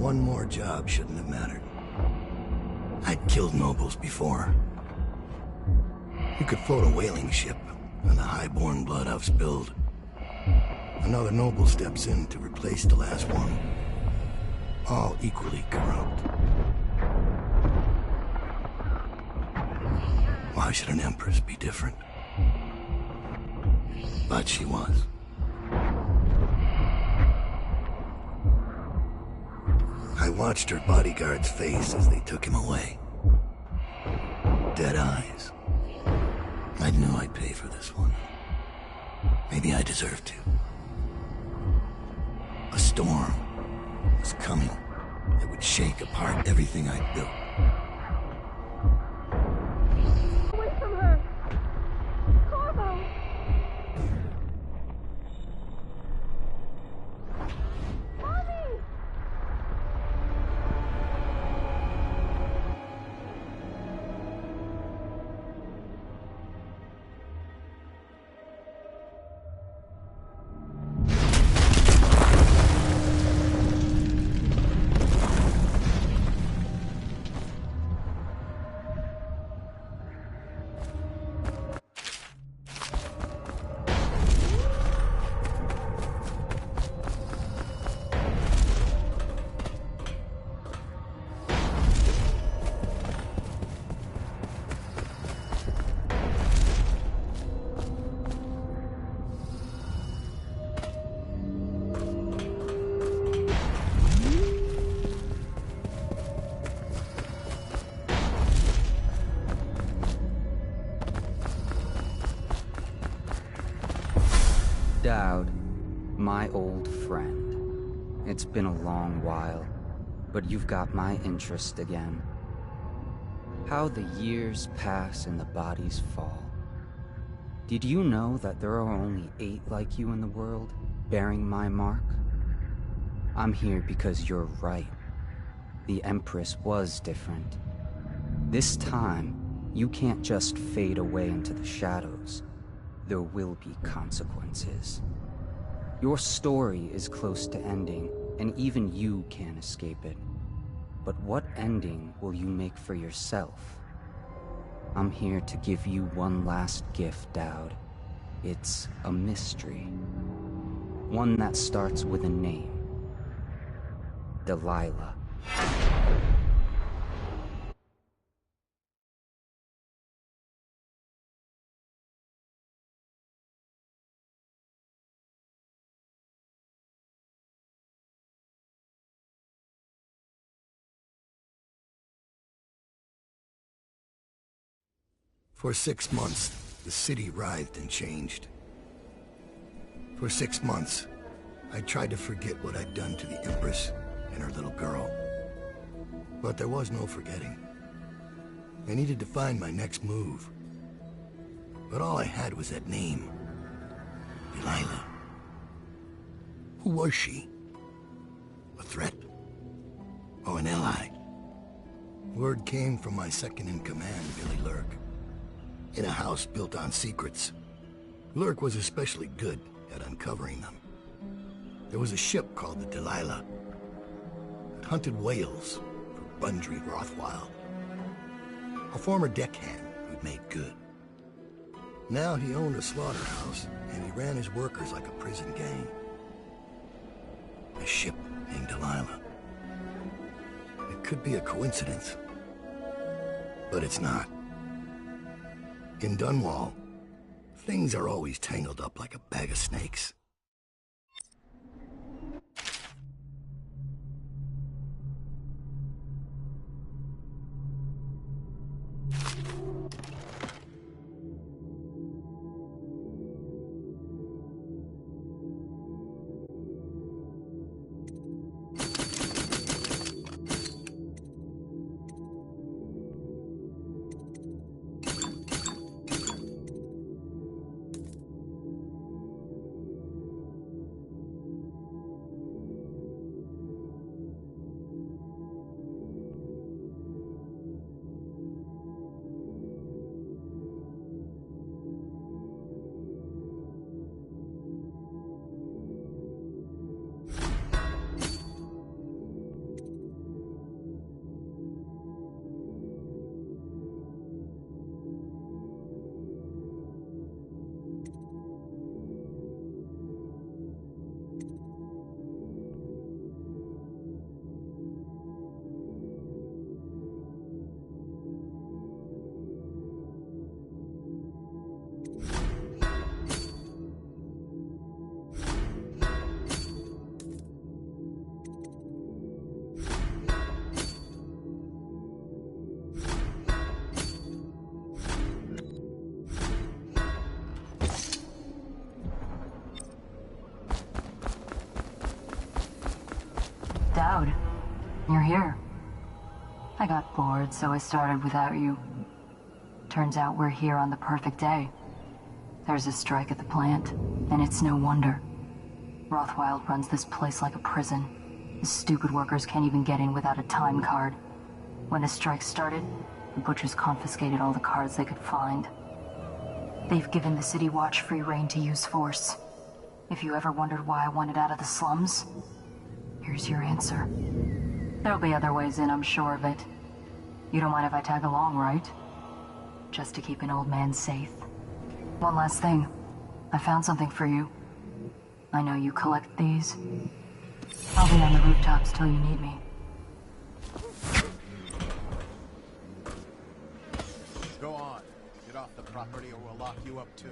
one more job shouldn't have mattered. I'd killed nobles before. You could float a whaling ship, and the high-born blood I've spilled. Another noble steps in to replace the last one. All equally corrupt. Why should an empress be different? But she was. I watched her bodyguard's face as they took him away. Dead eyes. I knew I'd pay for this one. Maybe I deserved to. A storm was coming that would shake apart everything I'd built. Away from her! Corvo! Mommy! Daud, my old friend. It's been a long while, but you've got my interest again. How the years pass and the bodies fall. Did you know that there are only 8 like you in the world, bearing my mark? I'm here because you're right. The Empress was different. This time, you can't just fade away into the shadows. There will be consequences. Your story is close to ending, and even you can't escape it. But what ending will you make for yourself? I'm here to give you one last gift, Daud. It's a mystery. One that starts with a name. Delilah. For 6 months, the city writhed and changed. For 6 months, I tried to forget what I'd done to the Empress and her little girl. But there was no forgetting. I needed to find my next move. But all I had was that name. Delilah. Who was she? A threat? Or an ally? Word came from my second-in-command, Billy Lurk. In a house built on secrets. Lurk was especially good at uncovering them. There was a ship called the Delilah. It hunted whales for Bundry Rothwile. A former deckhand who'd made good. Now he owned a slaughterhouse, and he ran his workers like a prison gang. A ship named Delilah. It could be a coincidence, but it's not. In Dunwall, things are always tangled up like a bag of snakes. you're here. I got bored, so I started without you. Turns out we're here on the perfect day. There's a strike at the plant, and it's no wonder. Rothwild runs this place like a prison. The stupid workers can't even get in without a time card. When the strike started, the butchers confiscated all the cards they could find. They've given the City Watch free rein to use force. If you ever wondered why I wanted out of the slums, here's your answer. There'll be other ways in, I'm sure of it. You don't mind if I tag along, right? Just to keep an old man safe. One last thing. I found something for you. I know you collect these. I'll be on the rooftops till you need me. Go on. Get off the property or we'll lock you up too.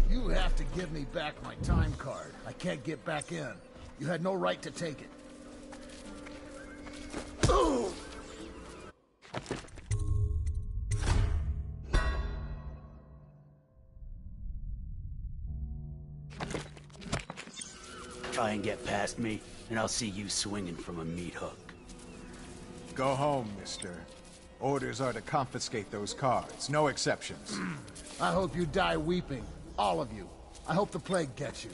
You have to give me back my time card. I can't get back in. You had no right to take it. Try and get past me, and I'll see you swinging from a meat hook. Go home, mister. Orders are to confiscate those cards. No exceptions. I hope you die weeping. All of you. I hope the plague gets you.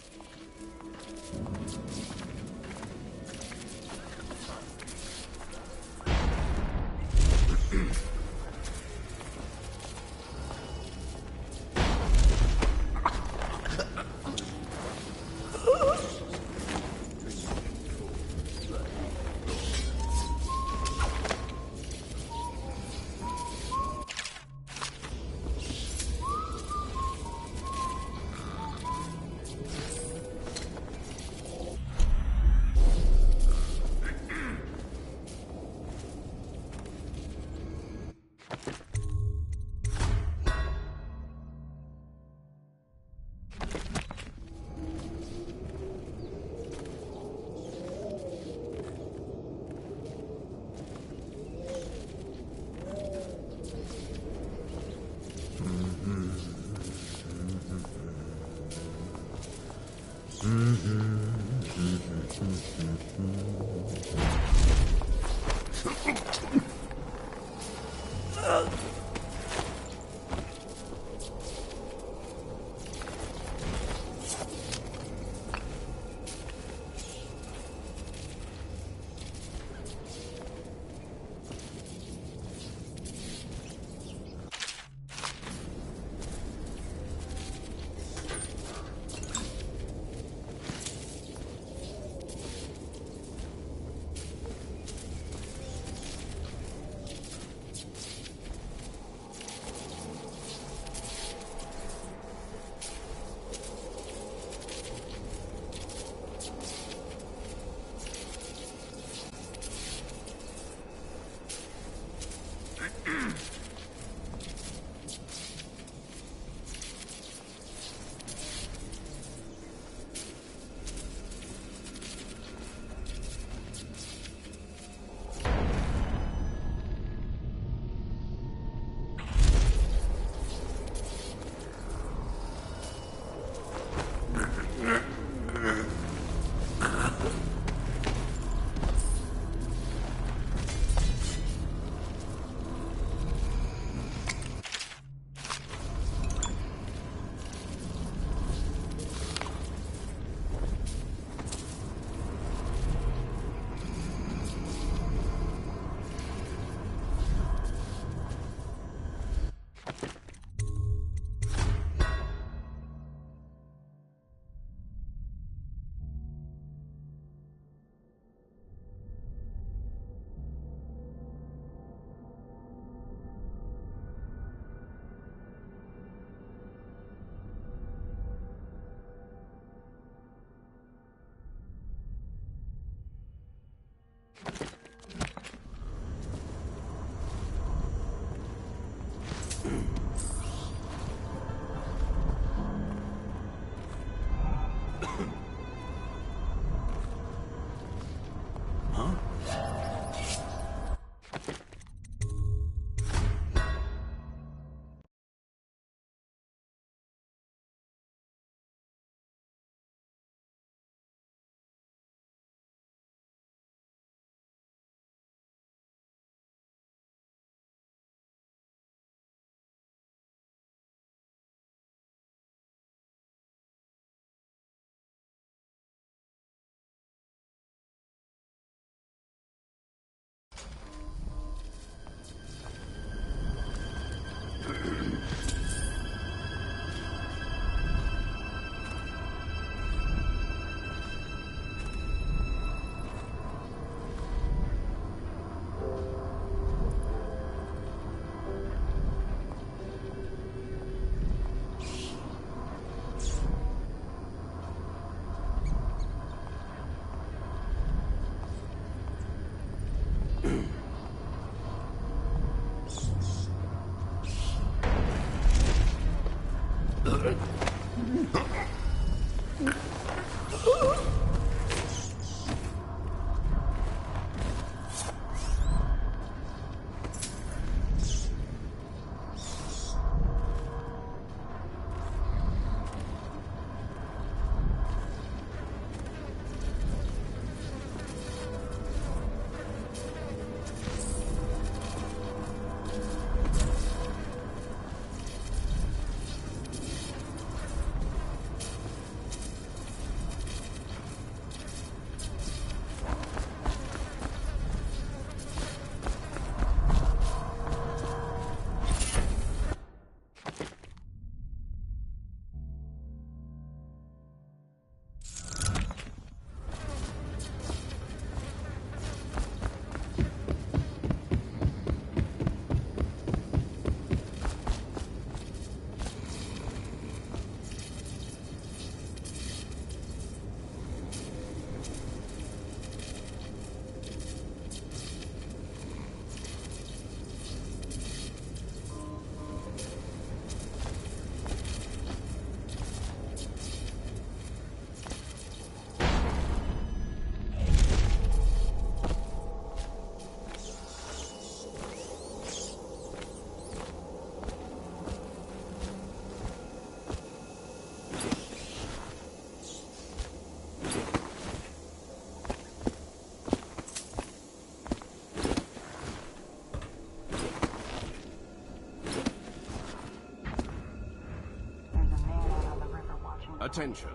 Attention.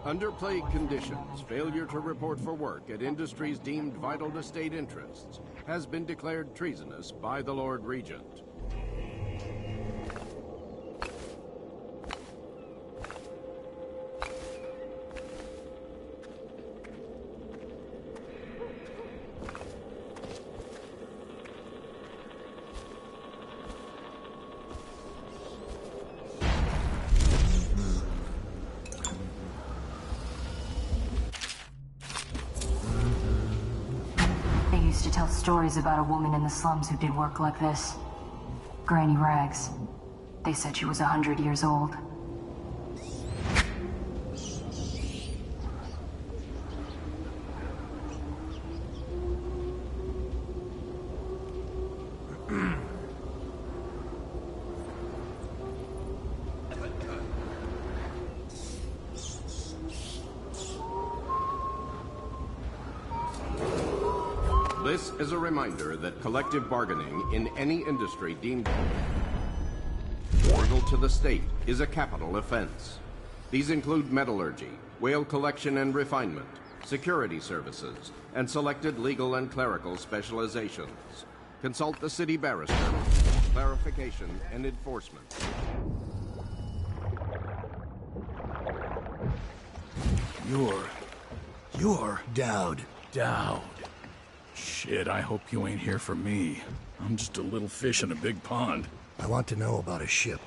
Under plague conditions, failure to report for work at industries deemed vital to state interests has been declared treasonous by the Lord Regent. They used to tell stories about a woman in the slums who did work like this. Granny Rags. They said she was 100 years old. This is a reminder that collective bargaining in any industry deemed mortal to the state is a capital offense. These include metallurgy, whale collection and refinement, security services, and selected legal and clerical specializations. Consult the city barrister for clarification and enforcement. You're Daud. Daud. Shit, I hope you ain't here for me. I'm just a little fish in a big pond. I want to know about a ship.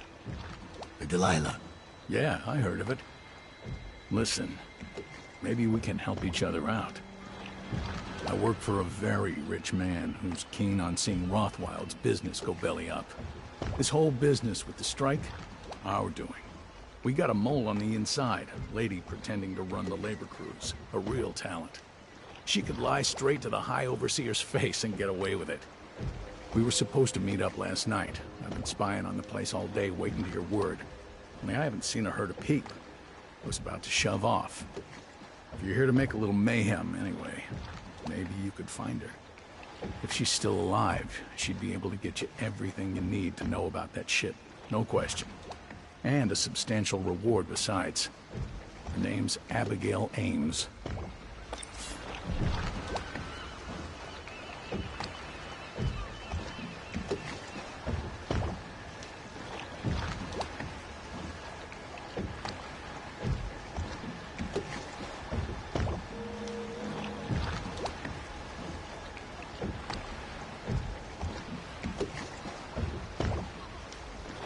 The Delilah. Yeah, I heard of it. Listen, maybe we can help each other out. I work for a very rich man who's keen on seeing Rothwild's business go belly up. This whole business with the strike, our doing. We got a mole on the inside, a lady pretending to run the labor crews, a real talent. She could lie straight to the High Overseer's face and get away with it. We were supposed to meet up last night. I've been spying on the place all day, waiting to your word. Only I haven't seen or heard a peep. I was about to shove off. If you're here to make a little mayhem anyway, maybe you could find her. If she's still alive, she'd be able to get you everything you need to know about that ship. No question. And a substantial reward besides. Her name's Abigail Ames.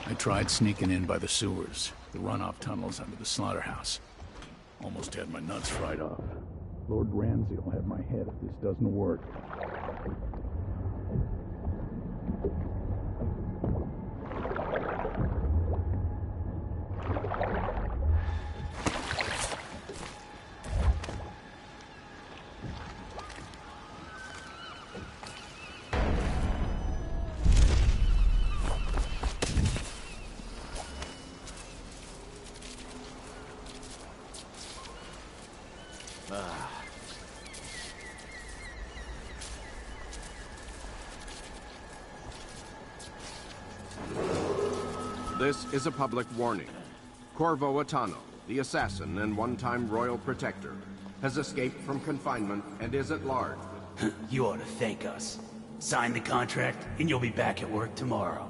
I tried sneaking in by the sewers, the runoff tunnels under the slaughterhouse. Almost had my nuts fried off. Lord Ramsey will have my head if this doesn't work. This is a public warning. Corvo Atano, the assassin and one-time royal protector, has escaped from confinement and is at large. You ought to thank us. Sign the contract, and you'll be back at work tomorrow.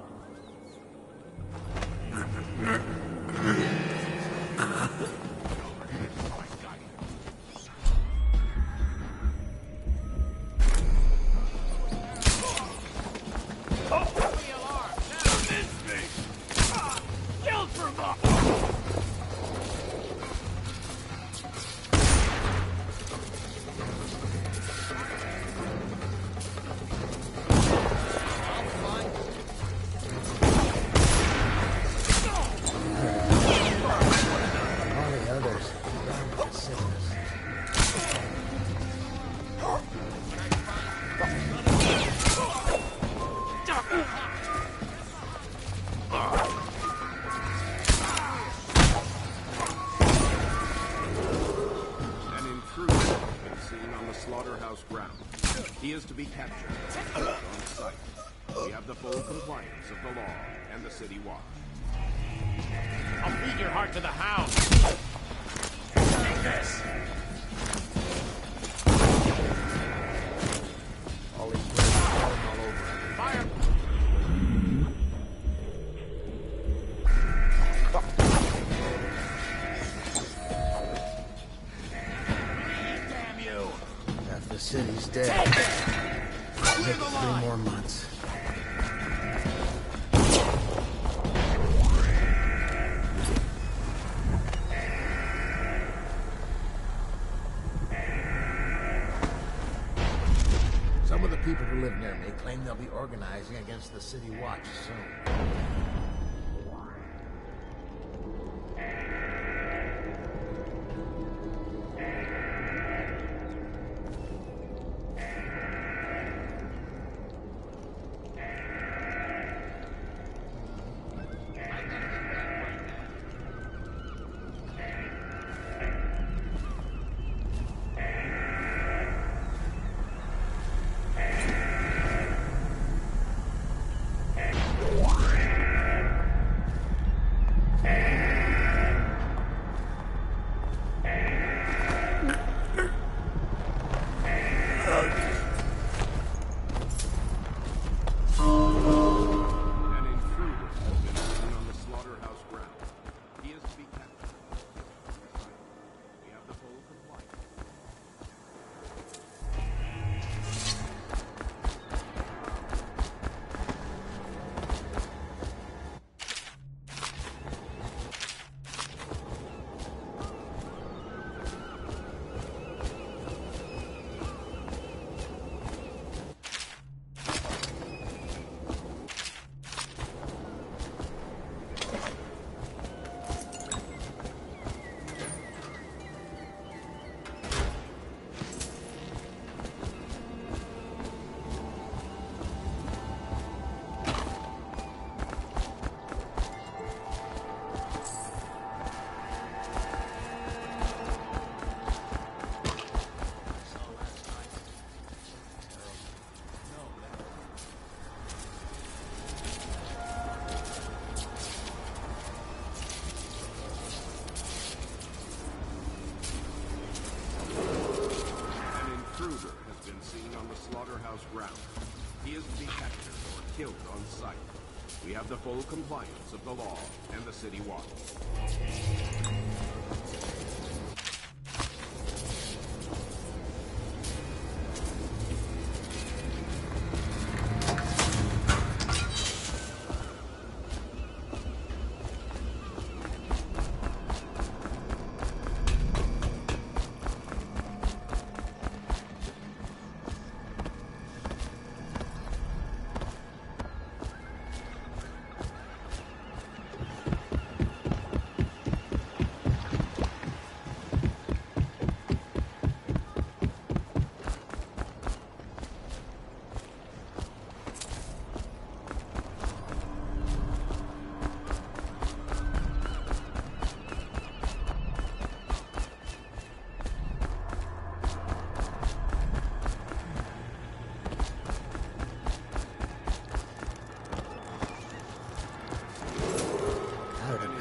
Slaughterhouse ground. He is to be captured on sight. We have the full compliance of the law and the city watch. I'll feed your heart to the hound. this! All these bullets falling all over. Fire! Damn you! Half the city's dead. Clear the line! 3 more months. Some of the people who live near me claim they'll be organizing against the City Watch soon. He is to be captured or killed on sight. We have the full compliance of the law and the City Watch.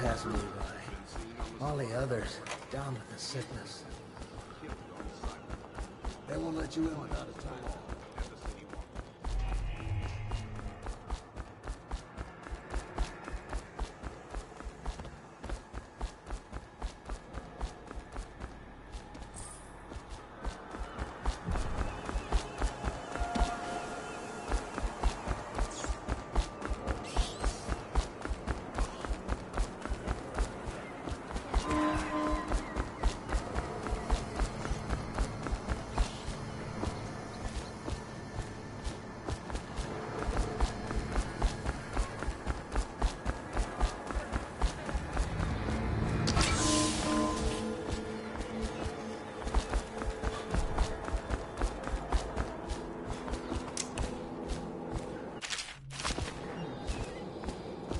Passed me by. All the others down with the sickness. They won't let you in without a time.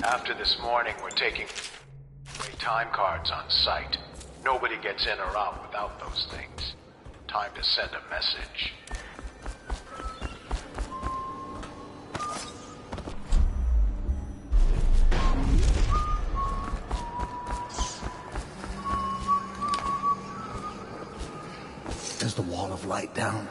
After this morning, we're taking away time cards on site. Nobody gets in or out without those things. Time to send a message. the wall of light down?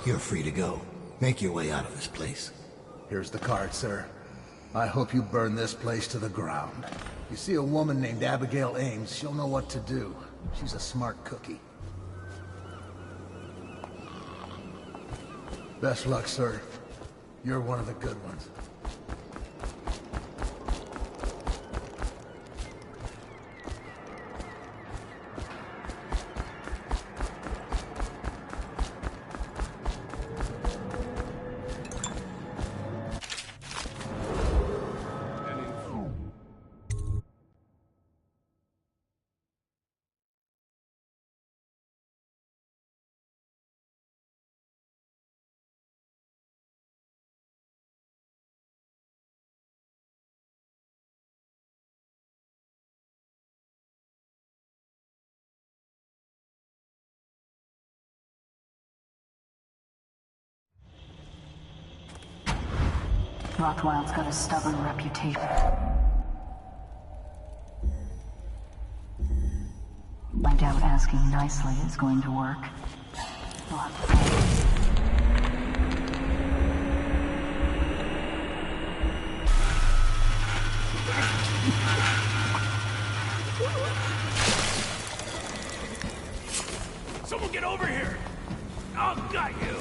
You're free to go. Make your way out of this place. Here's the card, sir. I hope you burn this place to the ground. You see a woman named Abigail Ames, she'll know what to do. She's a smart cookie. Best luck, sir. You're one of the good ones. Rothwild's got a stubborn reputation. I doubt asking nicely is going to work. We'll have to see. Someone get over here! I'll got you!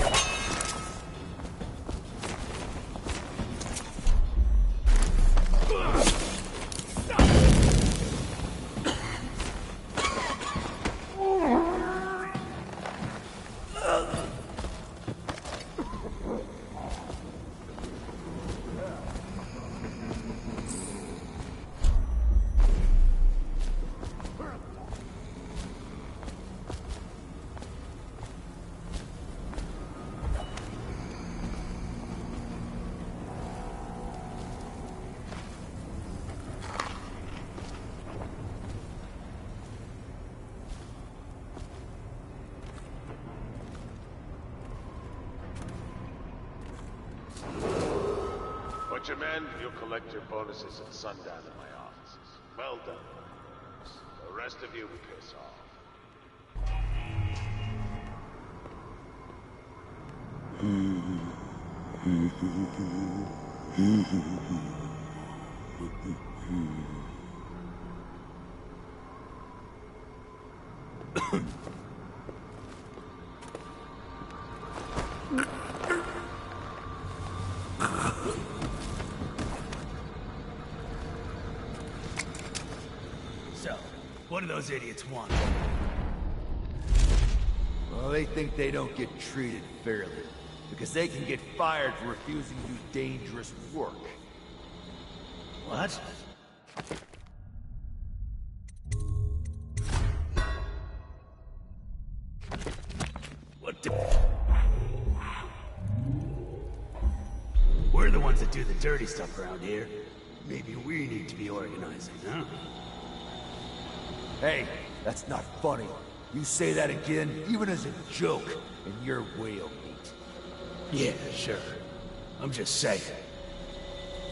Bunch of men, you'll collect your bonuses at sundown in my offices. Well done. The rest of you piss off. So, what do those idiots want? Well, they think they don't get treated fairly, because they can get fired for refusing to do dangerous work. What? What the... We're the ones that do the dirty stuff around here. Maybe we need to be organizing, huh? Hey, that's not funny. You say that again, even as a joke, and you're whale meat. Yeah, sure. I'm just saying.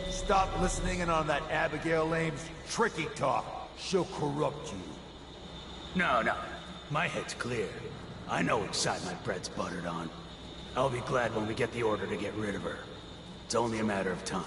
Stop listening in on that Abigail Ames tricky talk. She'll corrupt you. No, no. My head's clear. I know which side my bread's buttered on. I'll be glad when we get the order to get rid of her. It's only a matter of time.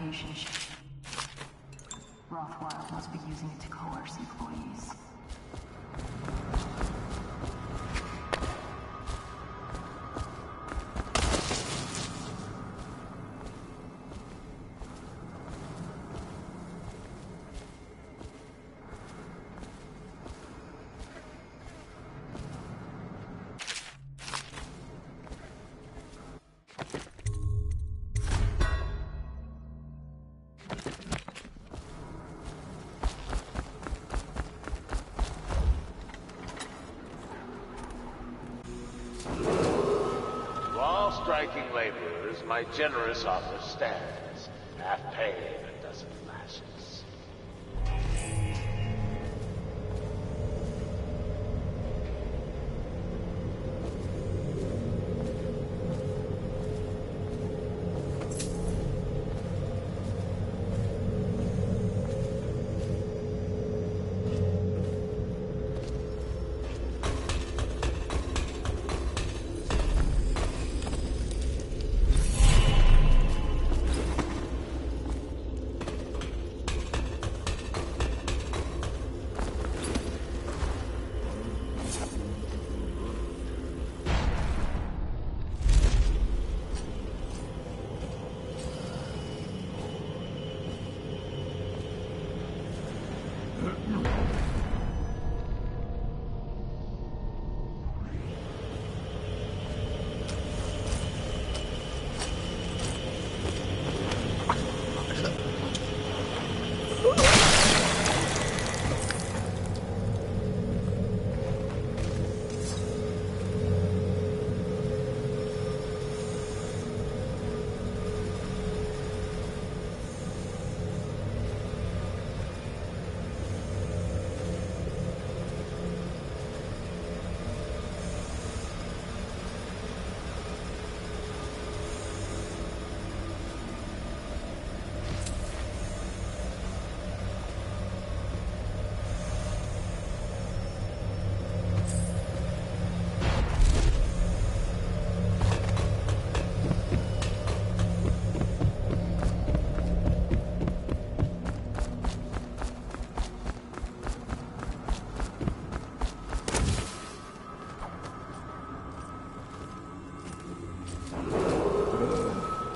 interrogation ship. Rothwild must be using it to coerce employees. Striking laborers, my generous offer stands. Half pay and a dozen lashes.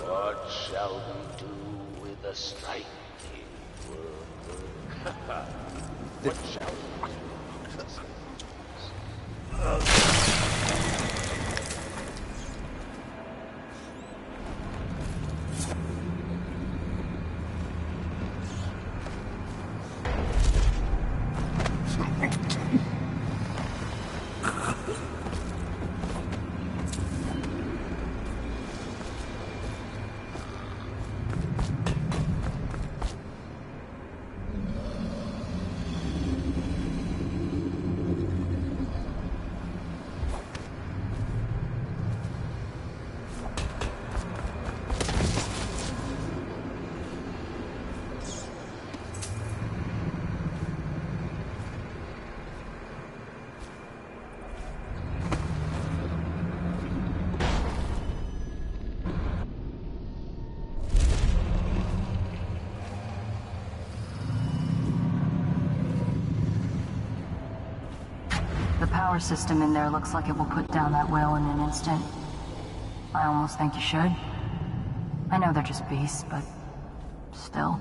What shall we do? The power system in there looks like it will put down that whale in an instant. I almost think you should. I know they're just beasts, but still.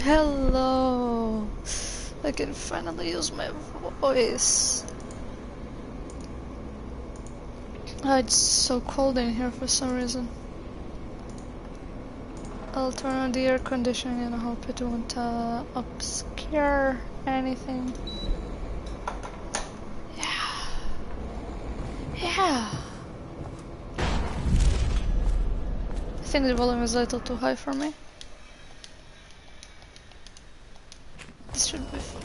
Hello! I can finally use my voice. Oh, it's so cold in here for some reason. I'll turn on the air conditioning and I hope it won't obscure anything. Yeah. Yeah. I think the volume is a little too high for me. This should be fun.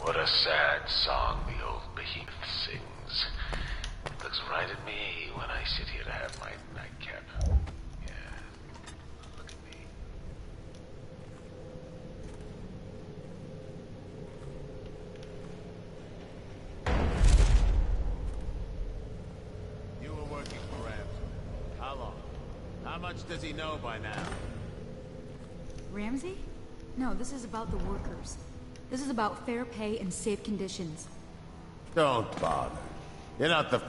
What a sad song the old behemoth sings. Looks right at me when I sit here to have my nightcap. Yeah, look at me. You were working for Ramsey. How long? How much does he know by now? Ramsey? No, this is about the workers. This is about fair pay and safe conditions. Don't bother. You're not the...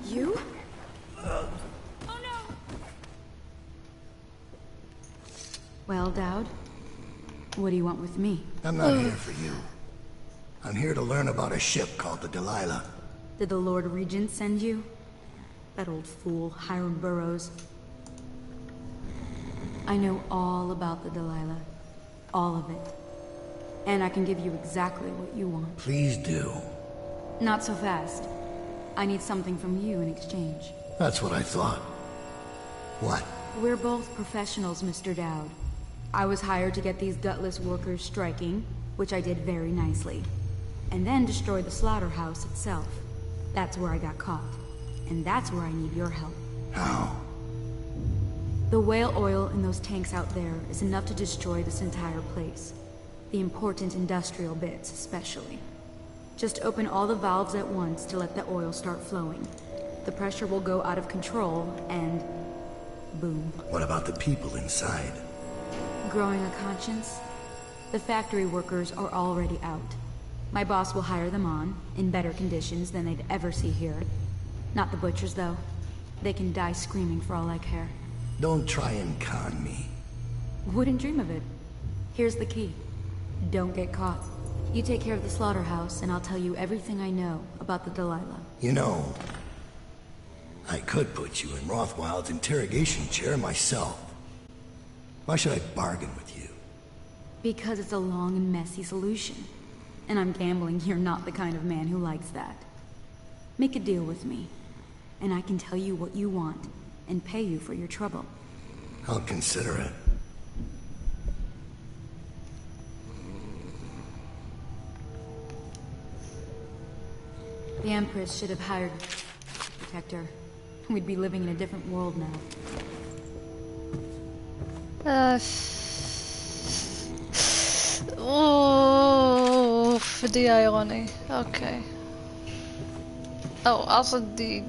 You? Oh no! Well, Daud, what do you want with me? I'm not here for you. I'm here to learn about a ship called the Delilah. Did the Lord Regent send you? That old fool, Hiram Burrows. I know all about the Delilah. All of it. And I can give you exactly what you want. Please do. Not so fast. I need something from you in exchange. That's what I thought. What? We're both professionals, Mr. Daud. I was hired to get these gutless workers striking, which I did very nicely. And then destroy the slaughterhouse itself. That's where I got caught. And that's where I need your help. How? The whale oil in those tanks out there is enough to destroy this entire place. The important industrial bits, especially. Just open all the valves at once to let the oil start flowing. The pressure will go out of control, and... boom. What about the people inside? Growing a conscience? The factory workers are already out. My boss will hire them on, in better conditions than they'd ever see here. Not the butchers, though. They can die screaming for all I care. Don't try and con me. Wouldn't dream of it. Here's the key. Don't get caught. You take care of the slaughterhouse, and I'll tell you everything I know about the Delilah. You know, I could put you in Rothwild's interrogation chair myself. Why should I bargain with you? Because it's a long and messy solution. And I'm gambling you're not the kind of man who likes that. Make a deal with me, and I can tell you what you want, and pay you for your trouble. I'll consider it. The Empress should have hired a protector. We'd be living in a different world now. Oof, the irony. Okay. Oh, also the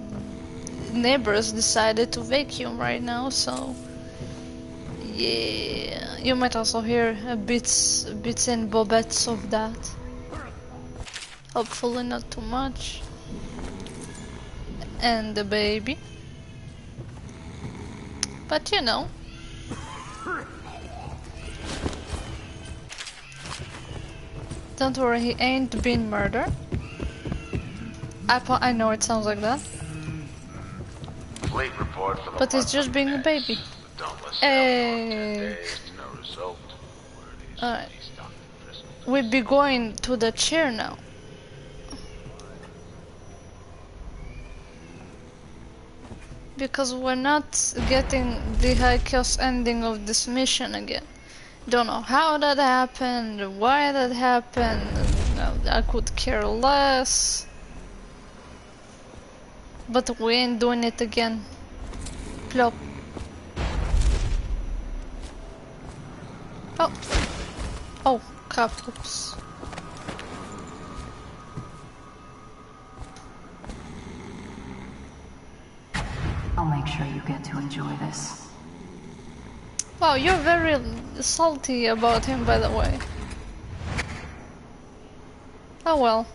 neighbors decided to vacuum right now, so yeah, you might also hear bits and bobettes of that. Hopefully not too much. And the baby. But you know. Don't worry, he ain't been murdered. I know it sounds like that. Fleet report for the But it's just being a baby. Hey. No result. Alright. We'll be going to the chair now. Because we're not getting the high chaos ending of this mission again. Don't know how that happened, why that happened, I could care less. But we ain't doing it again. Plop. Oh. Oh, crap, oops. I'll make sure you get to enjoy this. Wow, you're very salty about him, by the way. Oh well.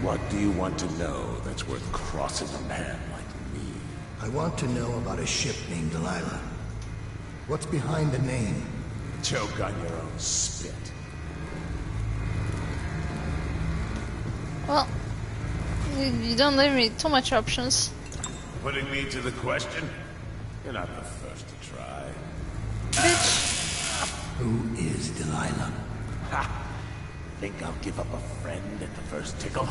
What do you want to know that's worth crossing a man like me? I want to know about a ship named Delilah. What's behind the name? Choke on your own spit. Well, you don't leave me too much options. Putting me to the question? You're not the first to try. Bitch. Who is Delilah? Ha! Think I'll give up a friend at the first tickle?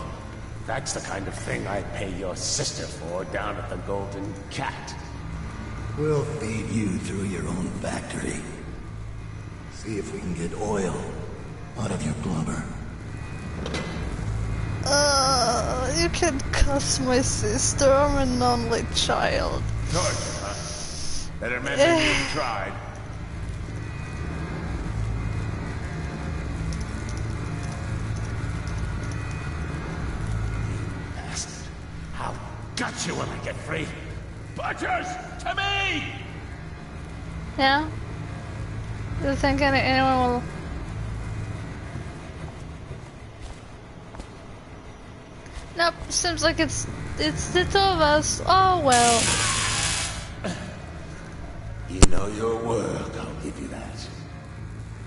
That's the kind of thing I pay your sister for down at the Golden Cat. We'll feed you through your own factory. See if we can get oil out of your blubber. You can cuss my sister. I'm an only child. Torture, huh? Better men than you've tried. You bastard. I'll gut you when I get free. Butchers, to me! Yeah? Do you think anyone will... Nope, seems like it's the two of us. Oh well. You know your work, I'll give you that.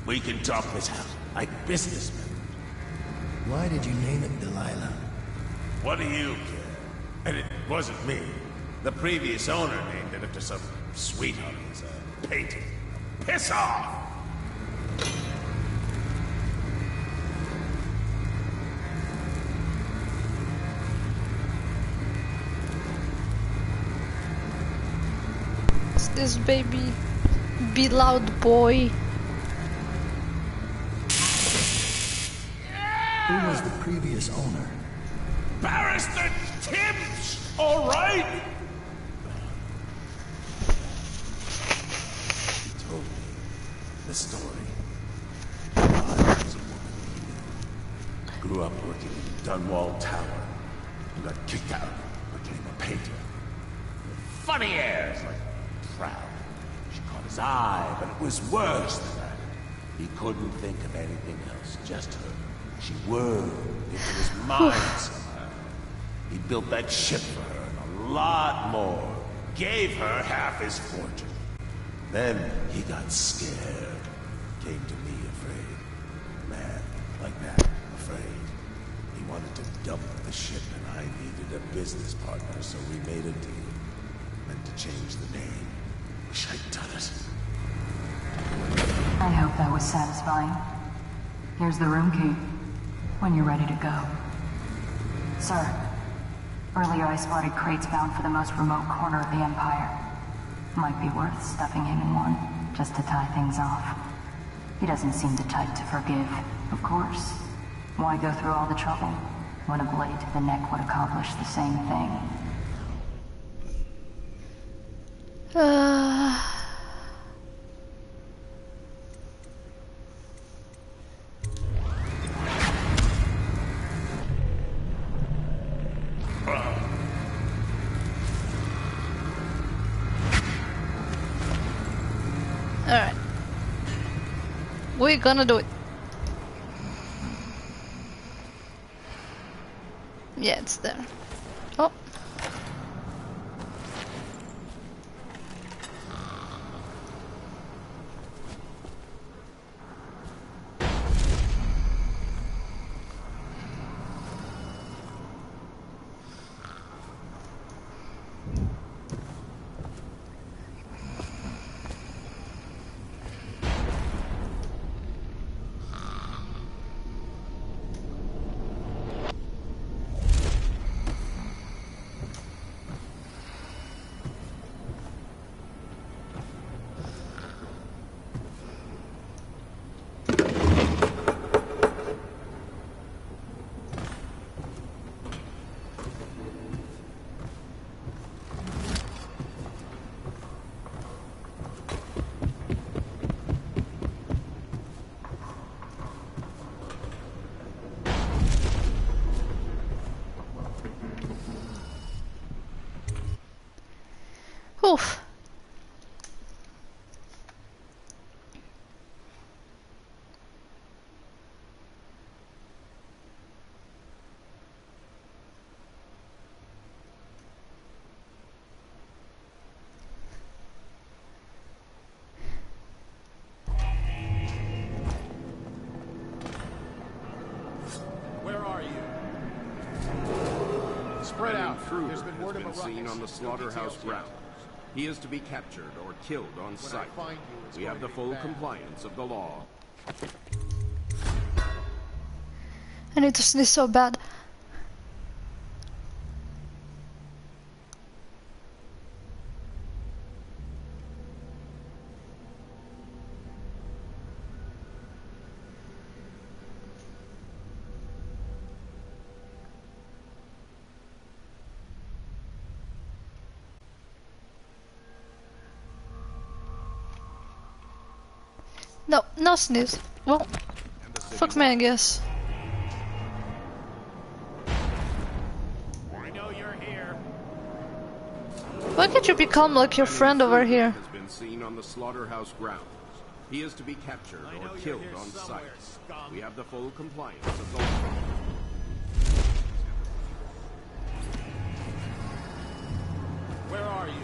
We can talk this out, like businessmen. Why did you name it Delilah? What do you care? And it wasn't me. The previous owner named it after some sweetheart as a painting. Piss off! This baby, be loud boy. Who was the previous owner? Barrister Tibbs, all right? He told me the story. I was a woman. Grew up working in Dunwall Tower. And got kicked out. Became a painter. Funny airs, like proud. She caught his eye, but it was worse than that. He couldn't think of anything else, just her. She whirled into his mind somehow. He built that ship for her and a lot more. Gave her half his fortune. Then he got scared. Came to me afraid. Man, like that, afraid. He wanted to dump the ship and I needed a business partner, so we made a deal. Meant to change the name. Wish I'd done it. I hope that was satisfying. Here's the room key. When you're ready to go. Sir, earlier I spotted crates bound for the most remote corner of the Empire. Might be worth stuffing him in one, just to tie things off. He doesn't seem the type to forgive, of course. Why go through all the trouble, when a blade to the neck would accomplish the same thing? Alright. We're gonna do it. Yeah, it's there. Oh. intruder has been seen on the slaughterhouse ground. He is to be captured or killed on sight. We have the full compliance of the law. I need to sneeze so bad. No, no sneeze. Well, fuck me, I guess. I know you're here. Why can't you become like your friend over here? Has been seen on the slaughterhouse grounds. He is to be captured or killed on sight. We have the full compliance of the law. Where are you?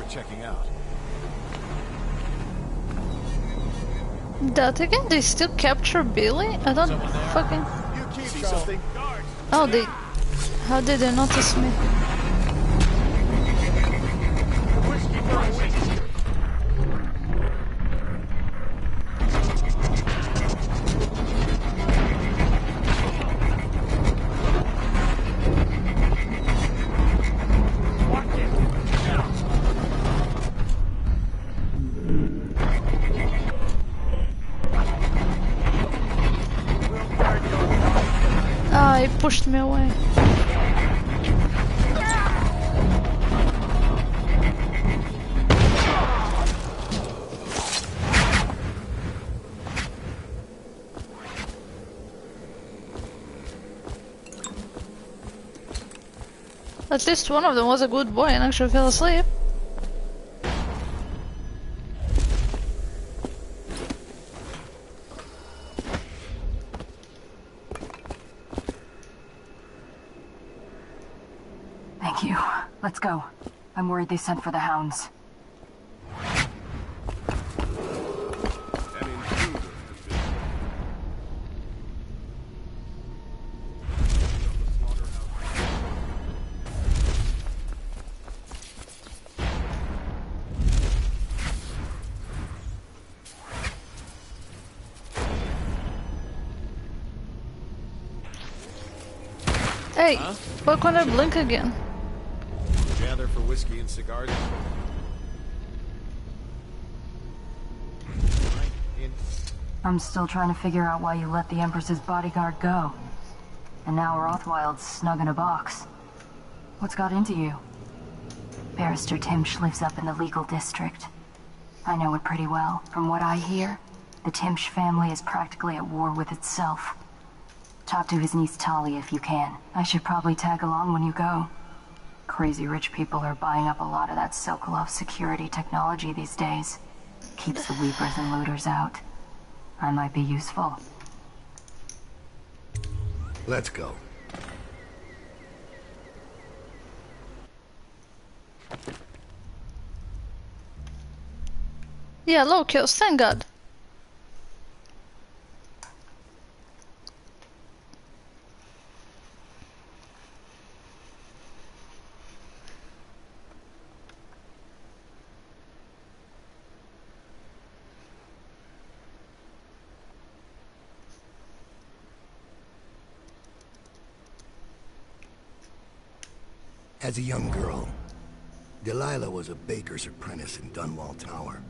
Checking out. That again? They still capture Billy? I don't fucking... You see something? Oh, they... How did they notice me? He pushed me away. At least one of them was a good boy and actually fell asleep. Thank you. Let's go. I'm worried they sent for the hounds. Hey, why can't I blink again? Gather for whiskey and cigars. I'm still trying to figure out why you let the Empress's bodyguard go. And now Rothwild's snug in a box. What's got into you? Barrister Timsh lives up in the legal district. I know it pretty well. From what I hear, the Timsh family is practically at war with itself. Talk to his niece Tali if you can. I should probably tag along when you go. Crazy rich people are buying up a lot of that Sokolov security technology these days. Keeps the weepers and looters out. I might be useful. Let's go. Yeah, low kills, thank God. As a young girl, Delilah was a baker's apprentice in Dunwall Tower.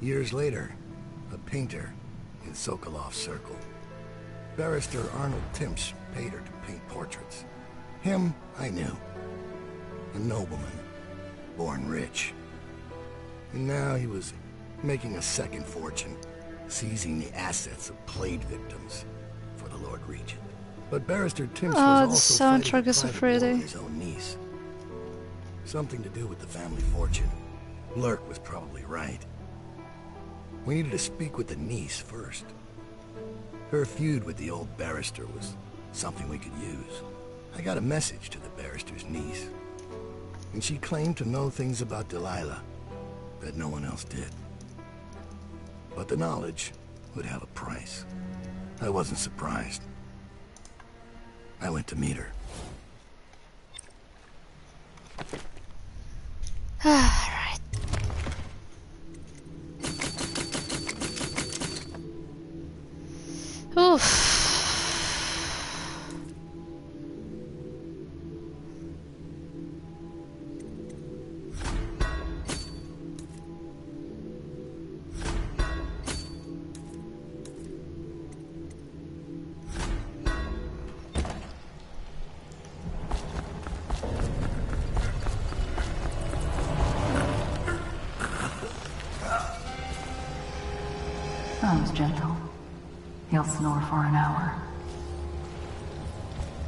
Years later, a painter in Sokolov's circle. Barrister Arnold Timsh paid her to paint portraits. Him, I knew. A nobleman, born rich. And now he was making a second fortune, seizing the assets of plague victims for the Lord Regent. But Barrister Timsh was also fighting a private war with his own niece. Something to do with the family fortune. Lurk was probably right. We needed to speak with the niece first. Her feud with the old barrister was something we could use. I got a message to the barrister's niece, and she claimed to know things about Delilah that no one else did. But the knowledge would have a price. I wasn't surprised. I went to meet her. Alright. Oof. Sounds gentle. He'll snore for an hour.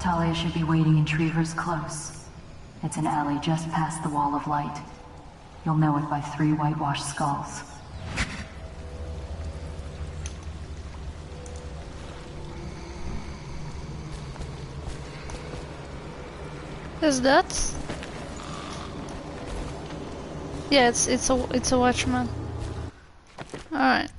Talia should be waiting in Trevor's Close. It's an alley just past the Wall of Light. You'll know it by 3 whitewashed skulls. Is that? Yeah, it's a watchman. Alright.